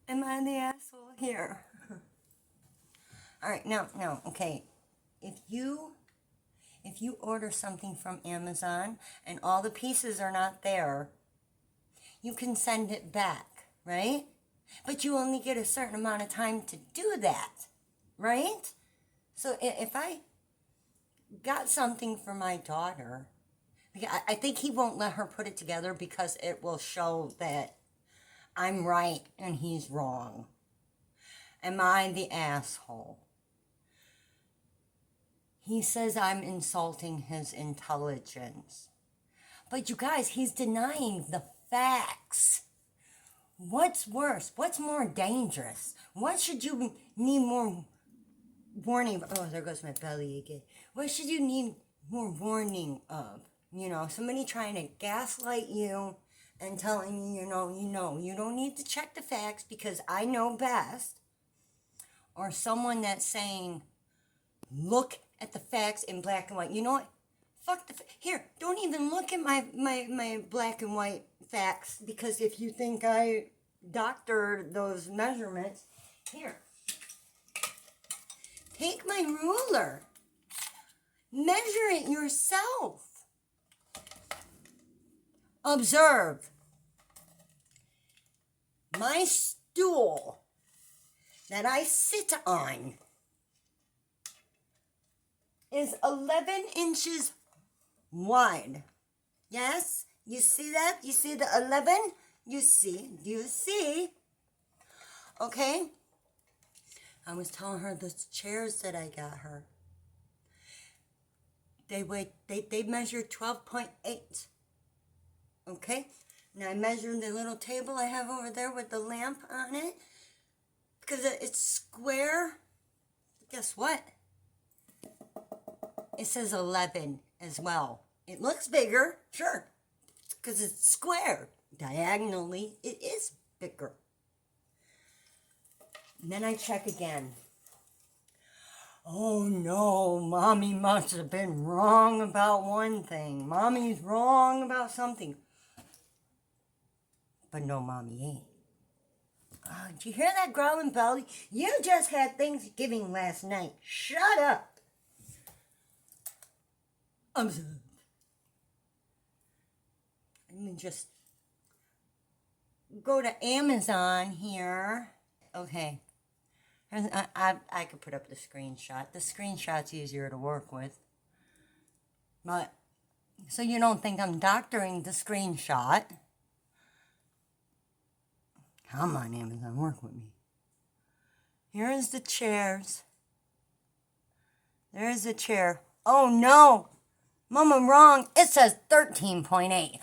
Am I the asshole here? All right, no, okay. If you order something from Amazon and all the pieces are not there, you can send it back, right? But you only get a certain amount of time to do that, right? So if I got something for my daughter, I think he won't let her put it together because it will show that I'm right and he's wrong. Am I the asshole? He says I'm insulting his intelligence. But you guys, he's denying the facts. What's worse? What's more dangerous? What should you need more warning? Oh, there goes my belly again. What should you need more warning of? Somebody trying to gaslight you and telling you, you don't need to check the facts because I know best. Or someone that's saying, look at the facts in black and white. You know what? Fuck here, don't even look at my black and white facts, because if you think I doctored those measurements, here, take my ruler. Measure it yourself. Observe. My stool that I sit on is 11 inches wide. Yes? You see that? You see the 11? You see? Okay? I was telling her the chairs that I got her. They measured 12.8. Okay? Now I measured the little table I have over there with the lamp on it. Because it's square. Guess what? It says 11 as well. It looks bigger, sure, because it's square. Diagonally, it is bigger. And then I check again. Oh no, Mommy must have been wrong about one thing. Mommy's wrong about something. But no, Mommy ain't. Oh, did you hear that growling belly? You just had Thanksgiving last night. Shut up. Let me just go to Amazon here. Okay. I could put up the screenshot. The screenshot's easier to work with. But, so you don't think I'm doctoring the screenshot. Come on, Amazon, work with me. Here's the chairs. There's the chair. Oh no! Mom, I'm wrong. It says 13.8.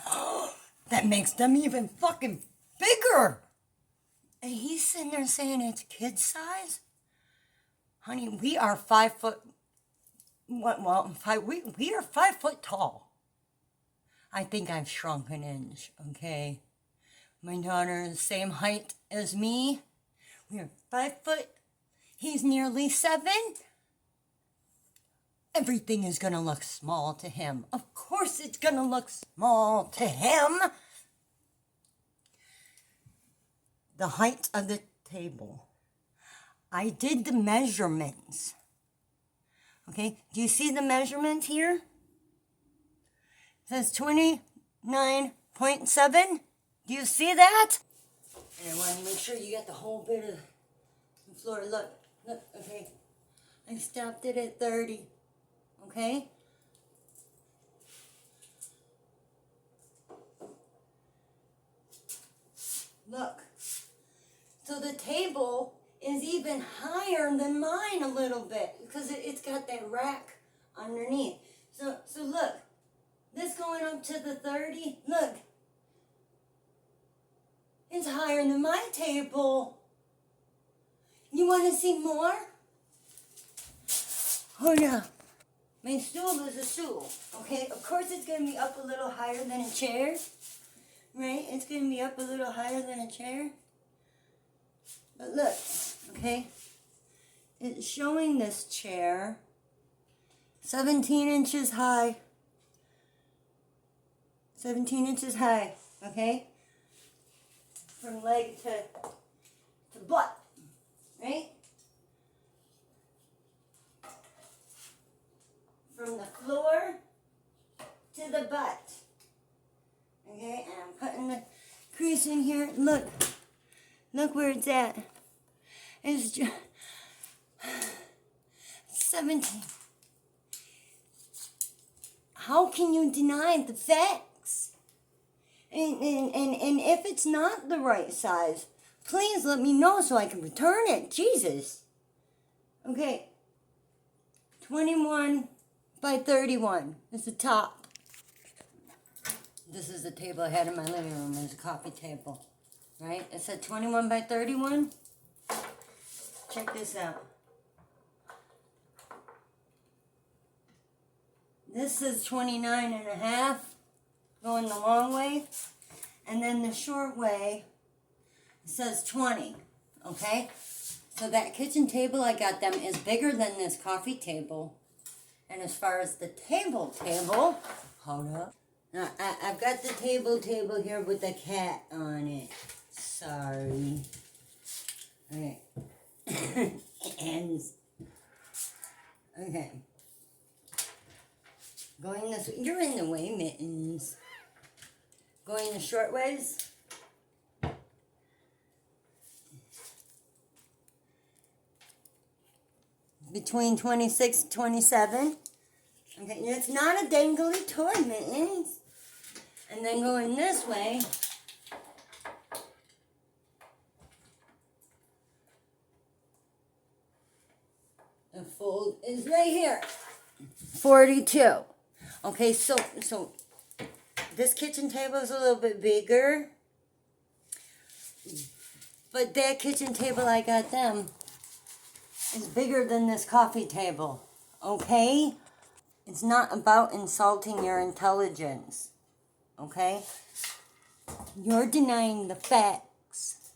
That makes them even fucking bigger. And he's sitting there saying it's kid size? Honey, we are 5 foot. We are 5 foot tall. I think I've shrunk an inch, okay? My daughter is the same height as me. We are 5 foot. He's nearly 7. Everything is going to look small to him. Of course it's going to look small to him. The height of the table. I did the measurements. Okay, do you see the measurements here? It says 29.7. Do you see that? And I want to make sure you get the whole bit of the floor. Look, okay. I stopped it at 30. Okay? Look. So the table is even higher than mine a little bit because it's got that rack underneath. So look. This going up to the 30. Look. It's higher than my table. You want to see more? Oh yeah. My stool is a stool, okay? Of course it's going to be up a little higher than a chair, right? It's going to be up a little higher than a chair. But look, okay? It's showing this chair 17 inches high. 17 inches high, okay? From leg to butt, right? From the floor to the butt. Okay, and I'm putting the crease in here. Look where it's at. It's just 17. How can you deny the facts? And if it's not the right size, please let me know so I can return it. Jesus. Okay. 21 by 31 is the top. This is the table I had in my living room. There's a coffee table. Right? It said 21 by 31. Check this out. This is 29 and a half, going the long way. And then the short way says 20, okay? So that kitchen table I got them is bigger than this coffee table. And as far as the table, hold up. Now, I've got the table here with the cat on it. Sorry. Okay. And, okay. Going this way. You're in the way, Mittens. Going the short ways. Between 26 and 27. Okay, and it's not a dangly toy, Mittens. And then going this way. The fold is right here. 42. Okay, so this kitchen table is a little bit bigger. But that kitchen table I got them is bigger than this coffee table. Okay? It's not about insulting your intelligence. Okay? You're denying the facts.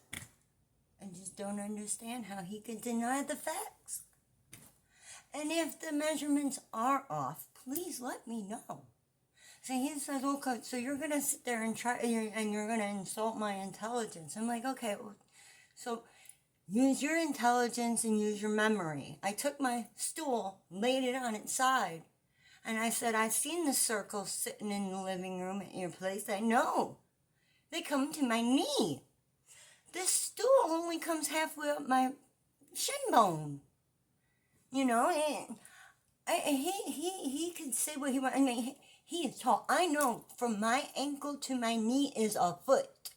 I just don't understand how he could deny the facts. And if the measurements are off, please let me know. So he says, okay, so you're going to sit there and try, and you're going to insult my intelligence. I'm like, okay, so use your intelligence and use your memory. I took my stool, laid it on its side, and I said, I've seen the circles sitting in the living room at your place. I know. They come to my knee. This stool only comes halfway up my shin bone. You know, and he could say what he wants. I mean, he is tall. I know from my ankle to my knee is a foot.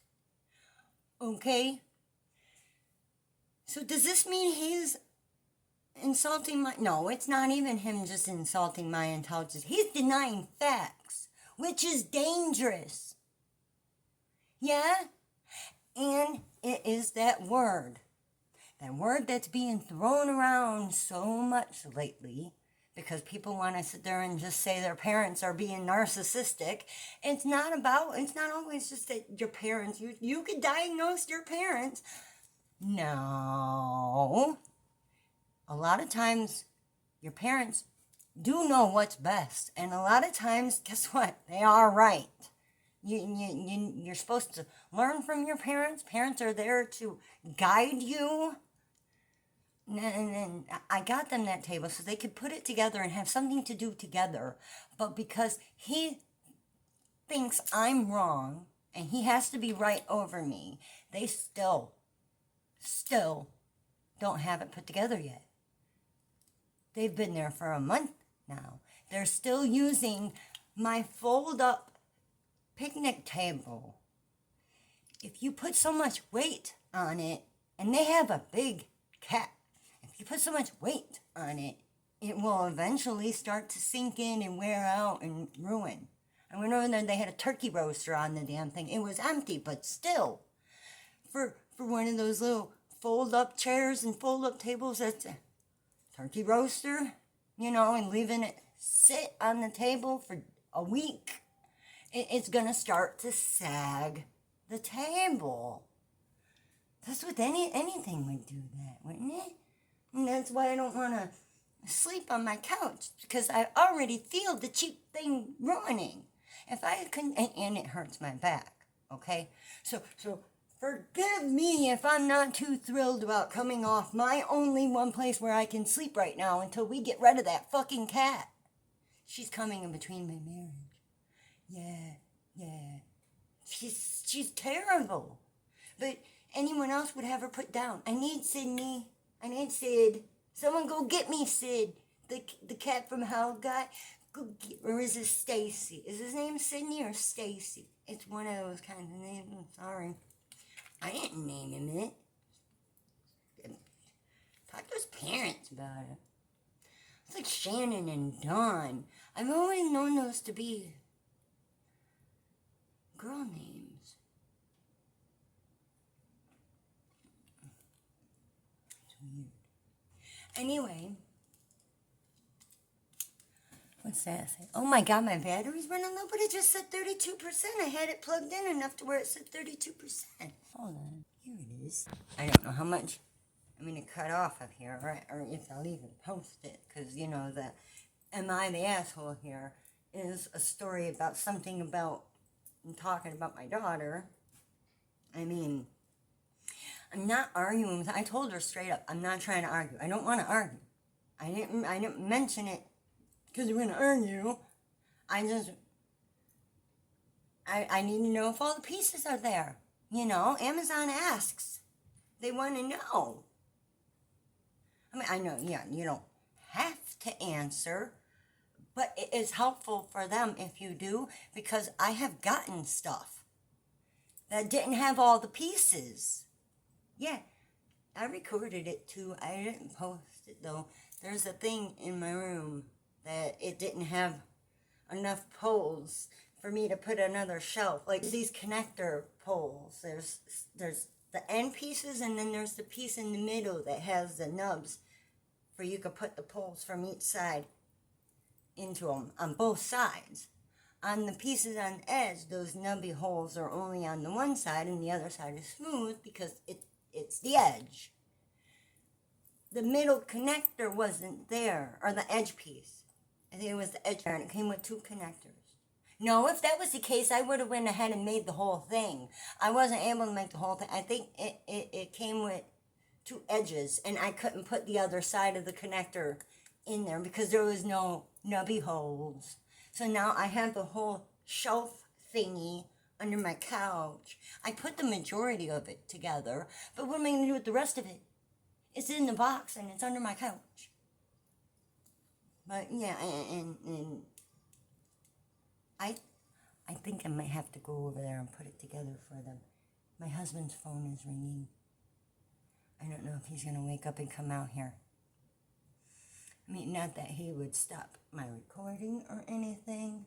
Okay? So does this mean he's insulting my... No, it's not even him just insulting my intelligence. He's denying facts, which is dangerous. Yeah? And it is that word. That word that's being thrown around so much lately because people want to sit there and just say their parents are being narcissistic. It's not always just that your parents, you could diagnose your parents. No. A lot of times your parents do know what's best. And a lot of times, guess what? They are right. You're supposed to learn from your parents. Parents are there to guide you. And I got them that table so they could put it together and have something to do together. But because he thinks I'm wrong and he has to be right over me, they still don't have it put together yet. They've been there for a month now. They're still using my fold-up picnic table. If you put so much weight on it, and they have a big cat, if you put so much weight on it, it will eventually start to sink in and wear out and ruin. I went over there and they had a turkey roaster on the damn thing. It was empty, but still, for one of those little fold-up chairs and fold-up tables, that's a turkey roaster, you know, and leaving it sit on the table for a week, it's going to start to sag the table. That's what anything would do that, wouldn't it? And that's why I don't want to sleep on my couch, because I already feel the cheap thing ruining. If I couldn't, and it hurts my back, okay? So Forgive me if I'm not too thrilled about coming off my only one place where I can sleep right now until we get rid of that fucking cat. She's coming in between my marriage. Yeah. She's terrible. But anyone else would have her put down. I need Sydney. I need Sid. Someone go get me Sid. The cat from Hell guy. Or is it Stacy? Is his name Sydney or Stacy? It's one of those kinds of names. I'm sorry. I didn't name him it. Talk to his parents about it. It's like Shannon and Dawn. I've always known those to be girl names. It's weird. Anyway. What's that say? Oh my god, my battery's running low, but it just said 32%. I had it plugged in enough to where it said 32%. Hold on. Here it is. I don't know how much I'm going to cut off of here, right? Or if I'll even post it. Because, you know, the Am I the Asshole here is a story about something about talking about my daughter. I mean, I'm not arguing with her. I told her straight up, I'm not trying to argue. I don't want to argue. I didn't mention it because we're going to argue. I need to know if all the pieces are there. You know, Amazon asks. They want to know. I mean, I know, yeah, you don't have to answer, but it is helpful for them if you do, because I have gotten stuff that didn't have all the pieces. Yeah, I recorded it too. I didn't post it though. There's a thing in my room that it didn't have enough poles for me to put another shelf. Like these connector poles. There's the end pieces, and then there's the piece in the middle that has the nubs where you could put the poles from each side into them on both sides. On the pieces on the edge, those nubby holes are only on the one side, and the other side is smooth because it's the edge. The middle connector wasn't there, or the edge piece. I think it was the edge, and it came with two connectors. No, if that was the case, I would have went ahead and made the whole thing. I wasn't able to make the whole thing. I think it came with two edges, and I couldn't put the other side of the connector in there because there was no nubby holes. So now I have the whole shelf thingy under my couch. I put the majority of it together, but what am I going to do with the rest of it? It's in the box, and it's under my couch. But yeah, and I think I might have to go over there and put it together for them. My husband's phone is ringing. I don't know if he's going to wake up and come out here. I mean, not that he would stop my recording or anything,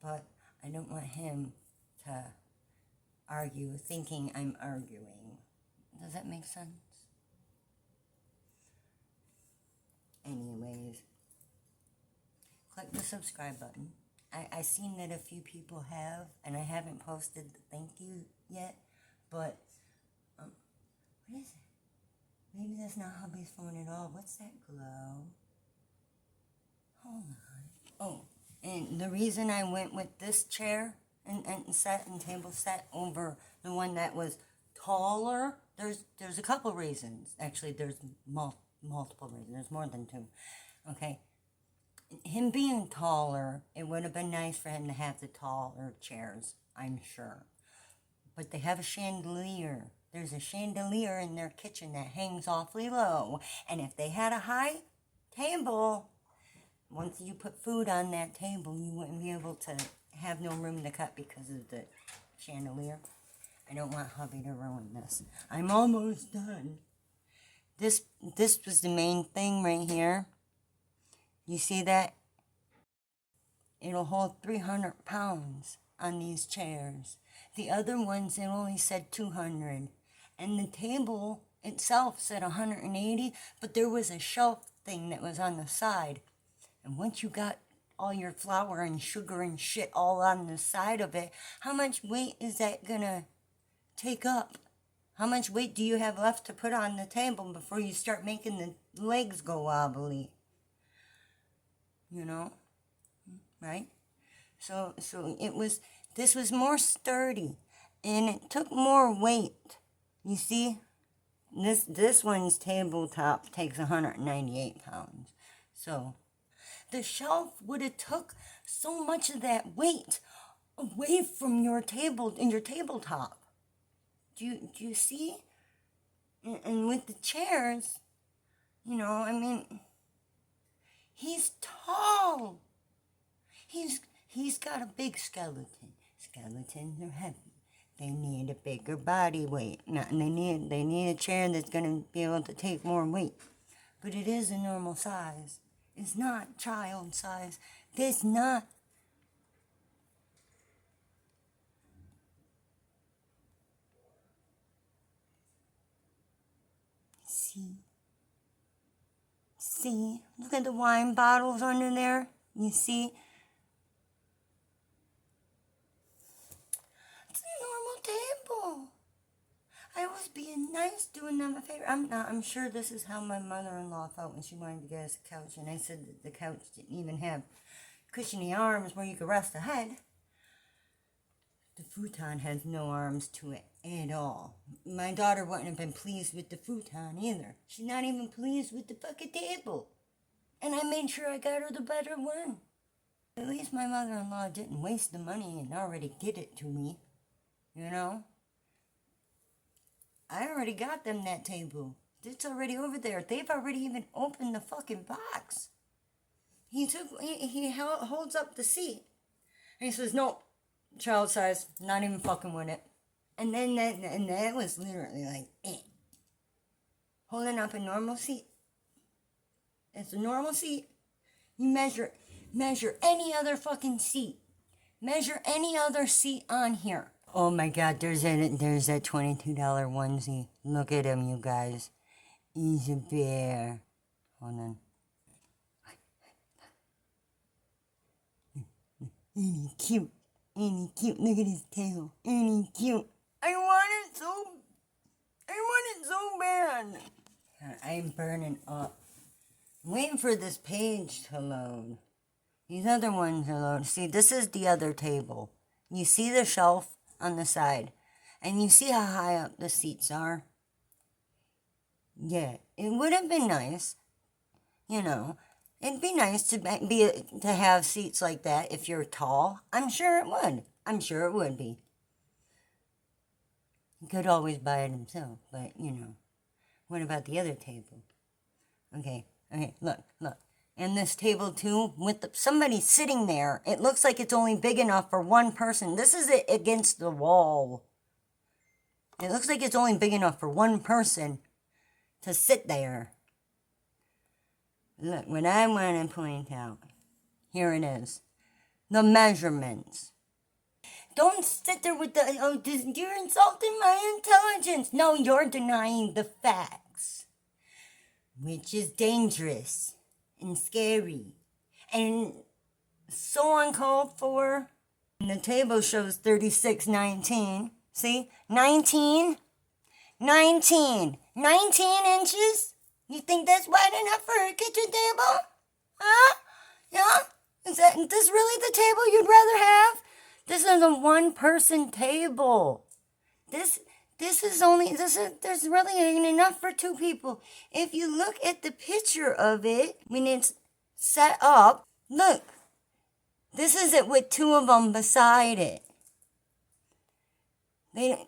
but I don't want him to argue thinking I'm arguing. Does that make sense? Anyways, click the subscribe button. I seen that a few people have, and I haven't posted the thank you yet, but, what is it? Maybe that's not hubby's phone at all. What's that glow? Hold on. Oh, and the reason I went with this chair and set and table set over the one that was taller, there's a couple reasons. Actually, there's multiple reasons. There's more than two. Okay. Him being taller, it would have been nice for him to have the taller chairs, I'm sure. But they have a chandelier. There's a chandelier in their kitchen that hangs awfully low. And if they had a high table, once you put food on that table, you wouldn't be able to have no room to cut because of the chandelier. I don't want hubby to ruin this. I'm almost done. This was the main thing right here. You see that? It'll hold 300 pounds on these chairs. The other ones, it only said 200. And the table itself said 180, but there was a shelf thing that was on the side. And once you got all your flour and sugar and shit all on the side of it, how much weight is that gonna take up? How much weight do you have left to put on the table before you start making the legs go wobbly? You know, right? So this was more sturdy, And it took more weight. You see? This one's tabletop takes 198 pounds. So the shelf would have took so much of that weight away from your table and your tabletop. Do you see? And with the chairs, I mean, he's tall. He's got a big skeleton. Skeletons are heavy. They need a bigger body weight. They need a chair that's gonna be able to take more weight. But it is a normal size. It's not child size. It's not. See, look at the wine bottles under there. You see? It's a normal table. I was being nice, doing them a favor. I'm sure this is how my mother-in-law felt when she wanted to get us a couch. And I said that the couch didn't even have cushiony arms where you could rest the head. The futon has no arms to it at all. My daughter wouldn't have been pleased with the futon either. She's not even pleased with the fucking table. And I made sure I got her the better one. At least my mother-in-law didn't waste the money and already get it to me. I already got them that table. It's already over there. They've already even opened the fucking box. He holds up the seat. And he says, no. Child size, not even fucking with it. And then that was literally like, holding up a normal seat. It's a normal seat. You measure any other fucking seat. Measure any other seat on here. Oh my God, there's that $22 onesie. Look at him, you guys. He's a bear. Hold on. Ain't he cute? Ain't he cute? Look at his tail. Ain't he cute? I want it so bad. I'm burning up. I'm waiting for this page to load. These other ones are loaded. See, this is the other table. You see the shelf on the side. And you see how high up the seats are? Yeah, it would have been nice, It'd be nice to have seats like that if you're tall. I'm sure it would. I'm sure it would be. He could always buy it himself, but, What about the other table? Okay, look. And this table, too, with somebody sitting there, it looks like it's only big enough for one person. This is it against the wall. It looks like it's only big enough for one person to sit there. Look, what I want to point out, here it is, the measurements. Don't sit there with you're insulting my intelligence. No, you're denying the facts, which is dangerous and scary and so uncalled for. And the table shows 36.19. See? 19 inches? You think that's wide enough for a kitchen table? Huh? Yeah? Is this really the table you'd rather have? This is a one-person table. There's really ain't enough for two people. If you look at the picture of it, when it's set up, look. This is it with two of them beside it. They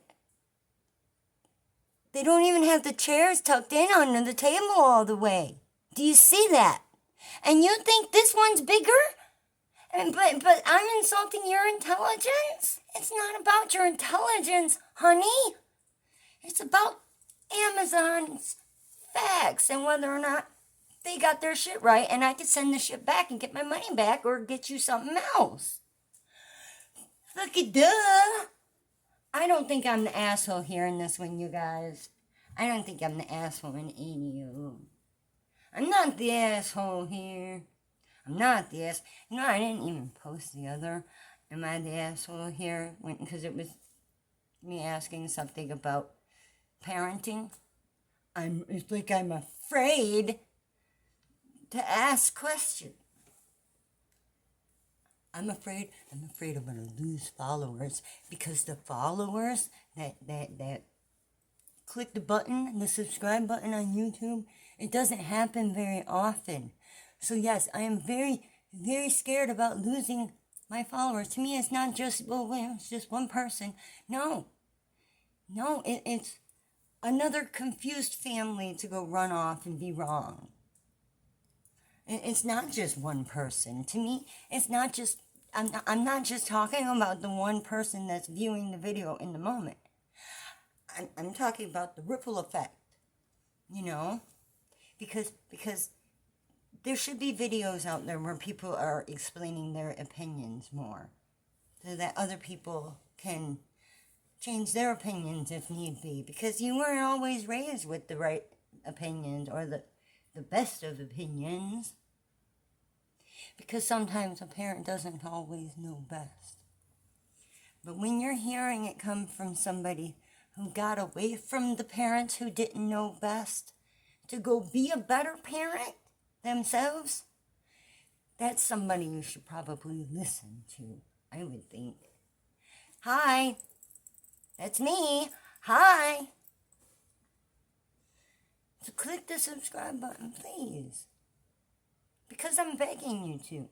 don't even have the chairs tucked in under the table all the way. Do you see that? And you think this one's bigger? But I'm insulting your intelligence? It's not about your intelligence, honey. It's about Amazon's facts and whether or not they got their shit right and I could send the shit back and get my money back or get you something else. Look at duh. I don't think I'm the asshole here in this one, you guys. I don't think I'm the asshole in any of them. I'm not the asshole here. I'm not the ass. I didn't even post the other. Am I the asshole here? Because it was me asking something about parenting. It's like I'm afraid to ask questions. I'm afraid I'm gonna lose followers because the followers that click the button, the subscribe button on YouTube, it doesn't happen very often. So yes, I am very, very scared about losing my followers. To me, it's not just, well, it's just one person. No, it's another confused family to go run off and be wrong. It's not just one person. To me, it's not just, I'm not just talking about the one person that's viewing the video in the moment. I'm talking about the ripple effect, you know, because there should be videos out there where people are explaining their opinions more so that other people can change their opinions if need be, because you weren't always raised with the right opinions or the best of opinions, because sometimes a parent doesn't always know best. But when you're hearing it come from somebody who got away from the parents who didn't know best to go be a better parent themselves, that's somebody you should probably listen to, I would think. Hi, that's me. Hi. So click the subscribe button, please. Because I'm begging you to.